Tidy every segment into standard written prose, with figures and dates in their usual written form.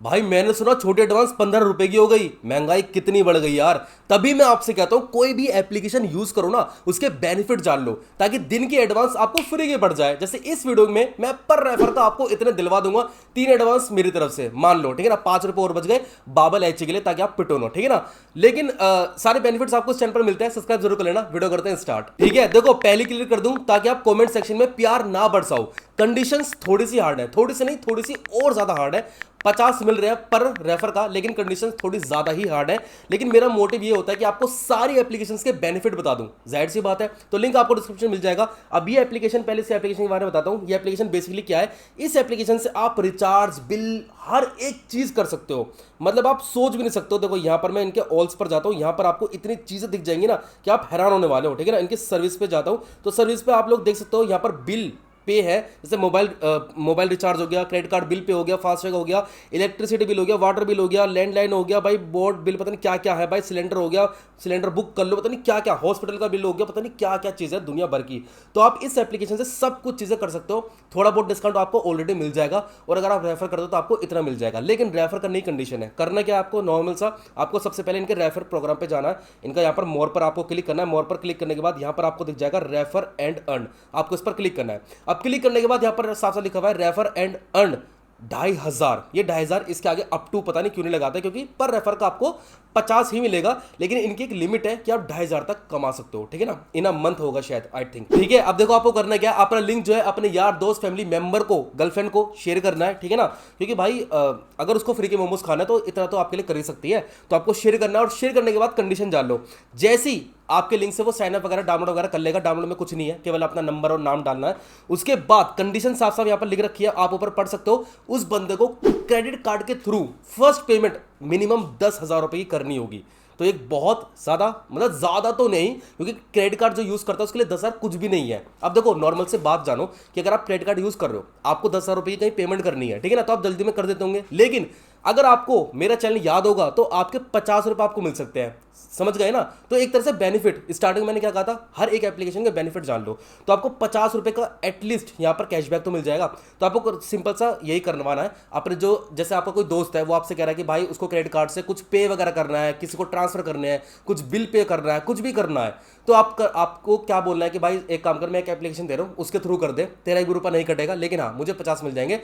भाई मैंने सुना छोटी एडवांस 15 रुपए की हो गई। महंगाई कितनी बढ़ गई यार। तभी मैं आपसे कहता हूं कोई भी एप्लीकेशन यूज करो ना, उसके बेनिफिट जान लो, ताकि दिन की एडवांस आपको फ्री की पड़ जाए। जैसे इस वीडियो में मैं पर रेफर का आपको इतने दिलवा दूंगा, 3 एडवांस मेरी तरफ से मान लो, ठीक है ना। 5 रुपए और बच गए बाबल एच के लिए, ताकि आप पिटो ना, ठीक है ना। लेकिन सारे बेनिफिट्स आपको इस चैनल पर मिलते हैं, सब्सक्राइब जरूर कर लेना। वीडियो करते हैं स्टार्ट, ठीक है। देखो पहली क्लियर कर दूं ताकि आप कमेंट सेक्शन में प्यार ना बरसाओ। कंडीशंस थोड़ी सी हार्ड है, थोड़ी सी नहीं, थोड़ी सी और ज्यादा हार्ड है। 50 मिल रहा है पर रेफर का, लेकिन कंडीशंस थोड़ी ज्यादा ही हार्ड है। लेकिन मेरा मोटिव ये होता है कि आपको सारी एप्लीकेशंस के बेनिफिट बता दूं, जाहिर सी बात है। तो लिंक आपको डिस्क्रिप्शन मिल जाएगा। अब ये एप्लीकेशन, पहले से एप्लीकेशन के बारे में बताता हूं। ये एप्लीकेशन बेसिकली क्या है। इस एप्लीकेशन से आप रिचार्ज, बिल, हर एक चीज कर सकते हो। मतलब आप सोच भी नहीं सकते हो। देखो यहां पर मैं इनके ऑल्स पर जाता हूं, यहां पर आपको इतनी चीजें दिख जाएंगी ना कि आप हैरान होने वाले हो, ठीक है ना। इनकी सर्विस पे जाता हूं तो सर्विस पे आप लोग देख सकते हो, यहां पर बिल पे है। जैसे मोबाइल रिचार्ज हो गया, क्रेडिट कार्ड बिल पे हो गया, फास्टैग हो गया, इलेक्ट्रिसिटी बिल हो गया, वाटर बिल हो गया, लैंडलाइन हो गया, भाई बोर्ड बिल, पता नहीं क्या क्या है भाई, सिलेंडर हो गया, सिलेंडर बुक कर लो, पता नहीं क्या क्या, हॉस्पिटल का बिल हो गया, पता नहीं क्या क्या चीज़ है दुनिया भर की। तो आप इस एप्लीकेशन से सब कुछ चीज़ें कर सकते हो। थोड़ा बहुत डिस्काउंट आपको ऑलरेडी मिल जाएगा, और अगर आप रेफर कर दो तो आपको इतना मिल जाएगा। लेकिन रेफर करने की कंडीशन है, करना क्या है आपको, नॉर्मल सा। आपको सबसे पहले इनके रेफर प्रोग्राम पे जाना है। इनका यहाँ पर मोर पर आपको क्लिक करना है। मोर पर क्लिक करने के बाद यहाँ पर आपको दिख जाएगा रेफर एंड अर्न, आपको इस पर क्लिक करना है। अब क्लिक करने के बाद यहाँ पर साफ साफ लिखा हुआ है रेफर एंड अर्न 2,500। ये 2,500 इसके आगे अप टू पता नहीं क्यों नहीं लगाते, क्योंकि पर रेफर का आपको 50 ही मिलेगा। लेकिन इनकी एक लिमिट है कि आप 2,500 तक कमा सकते हो, ठीक है ना। इन अ मंथ होगा शायद, आई थिंक, ठीक है। अब देखो आपको करना क्या है, अपना लिंक जो है अपने यार दोस्त, फैमिली मेंबर को, गर्लफ्रेंड को शेयर करना है, ठीक है ना। क्योंकि भाई अगर उसको फ्री के मोमोज खाना है तो इतना तो आपके लिए कर ही सकती है। तो आपको शेयर करना है, और शेयर करने के बाद कंडीशन जान लो। जैसी आपके लिंक से वो साइन अप वगैरह डाउनलोड वगैरह कर लेगा, डाउनलोड में कुछ नहीं है, केवल अपना नंबर और नाम डालना है। उसके बाद कंडीशन साफ साफ यहां पर लिख रखी है, आप ऊपर पढ़ सकते हो। उस बंदे को क्रेडिट कार्ड के थ्रू फर्स्ट पेमेंट मिनिमम 10,000 रुपए की करनी होगी। तो एक बहुत ज्यादा, मतलब ज्यादा तो नहीं, क्योंकि क्रेडिट कार्ड जो यूज करता है उसके लिए 10,000 कुछ भी नहीं है। अब देखो नॉर्मल से बात जानो कि अगर आप क्रेडिट कार्ड यूज कर रहे हो, आपको 10,000 रुपए की कहीं पेमेंट करनी है, ठीक है ना, तो आप जल्दी में कर देते होंगे। लेकिन अगर आपको मेरा चैनल याद होगा तो आपके 50 रुपए आपको मिल सकते हैं, समझ गए ना। तो एक तरह से बेनिफिट, स्टार्टिंग मैंने क्या कहा था, हर एक एप्लीकेशन के बेनिफिट जान लो। तो आपको 50 रुपए का एटलीस्ट यहाँ पर कैशबैक तो मिल जाएगा। तो आपको सिंपल सा यही करवाना है। अपने जो, जैसे आपका कोई दोस्त है वो आपसे कह रहा है कि भाई उसको क्रेडिट कार्ड से कुछ पे वगैरह करना है, किसी को ट्रांसफर करने हैं, कुछ बिल पे करना है, कुछ भी करना है, तो आपको क्या बोलना है कि भाई एक काम कर, मैं एक एप्लीकेशन दे रहा हूँ, उसके थ्रू कर दे, तेरा 1 रुपया नहीं कटेगा, लेकिन हाँ मुझे 50 मिल जाएंगे।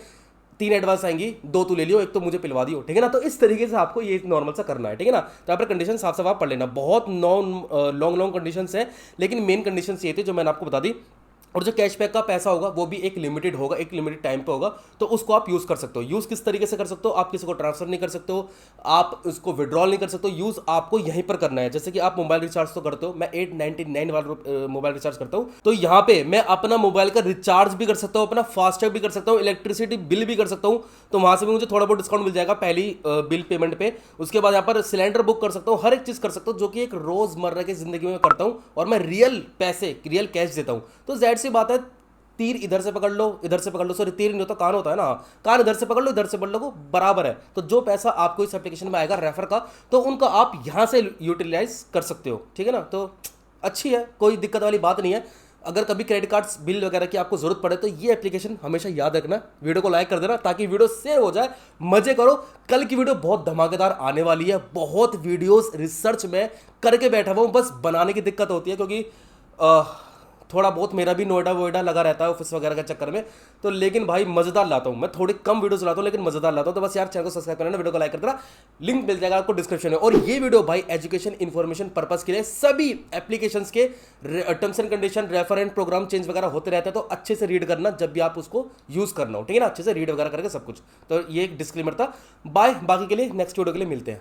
3 एडवांस आएंगी, 2 तू ले लियो, एक तो मुझे पिलवा दियो, ठीक है ना। तो इस तरीके से आपको ये नॉर्मल सा करना है, ठीक है ना। तो यहाँ पर कंडीशन साफ साफ आप पढ़ लेना। बहुत लॉन्ग लॉन्ग कंडीशन है, लेकिन मेन कंडीशन ये थी जो मैंने आपको बता दी। और जो कैशबैक का पैसा होगा वो भी एक लिमिटेड होगा, एक लिमिटेड टाइम पे होगा। तो उसको आप यूज कर सकते हो। यूज किस तरीके से कर सकते हो, आप किसी को ट्रांसफर नहीं कर सकते हो, आप उसको विड्रॉल नहीं कर सकते हो। यूज आपको यहीं पर करना है। जैसे कि आप मोबाइल रिचार्ज तो करते हो, मैं 899 वाला मोबाइल रिचार्ज करता हूं, तो यहां पे मैं अपना मोबाइल का रिचार्ज भी कर सकता हूं, अपना फास्टैग भी कर सकता हूं, इलेक्ट्रिसिटी बिल भी कर सकता हूं। तो वहां से भी मुझे थोड़ा बहुत डिस्काउंट मिल जाएगा पहली बिल पेमेंट पे। उसके बाद यहाँ पर सिलेंडर बुक कर सकता हूँ, हर एक चीज कर सकता हूँ, जो कि एक रोजमर्रा की जिंदगी में करता हूँ, और मैं रियल पैसे, रियल कैश देता हूँ। तो जाहिर सी बात है, तीर इधर से पकड़ लो, इधर से पकड़ लो, सॉरी तीर नहीं होता, कान होता है ना, कान इधर से पकड़ लो, इधर से पकड़ लो, वो बराबर है। तो जो पैसा आपको इस एप्लीकेशन में आएगा रेफर का, तो उनका आप यहां से यूटिलाइज कर सकते हो, ठीक है ना। तो अच्छी है, कोई दिक्कत वाली बात नहीं है। अगर कभी क्रेडिट कार्ड बिल वगैरह की आपको जरूरत पड़े तो ये एप्लीकेशन हमेशा याद रखना। वीडियो को लाइक कर देना ताकि वीडियो सेव हो जाए, मजे करो। कल की वीडियो बहुत धमाकेदार आने वाली है। बहुत वीडियोस रिसर्च में करके बैठा हुआ हूं, बस बनाने की दिक्कत होती है, क्योंकि थोड़ा बहुत मेरा भी नोएडा वोएडा लगा रहता है ऑफिस वगैरह के चक्कर में। तो लेकिन भाई मजेदार लाता हूँ मैं, थोड़ी कम वीडियोस लाता हूँ लेकिन मजेदार लाता हूँ। तो बस यार चैनल को सब्सक्राइब करना, वीडियो को लाइक कर देना, लिंक मिल जाएगा आपको डिस्क्रिप्शन में। और ये वीडियो भाई एजुकेशन इन्फॉर्मेशन पर्पस के लिए, सभी एप्लीकेशंस के terms and condition, refer and program change वगैरह होते रहते हैं। तो अच्छे से रीड करना जब भी आप उसको यूज करना हो, ठीक है ना। अच्छे से रीड वगैरह करके सब कुछ। तो ये एक डिस्क्लेमर था। बाय, बाकी के लिए नेक्स्ट वीडियो के लिए मिलते हैं।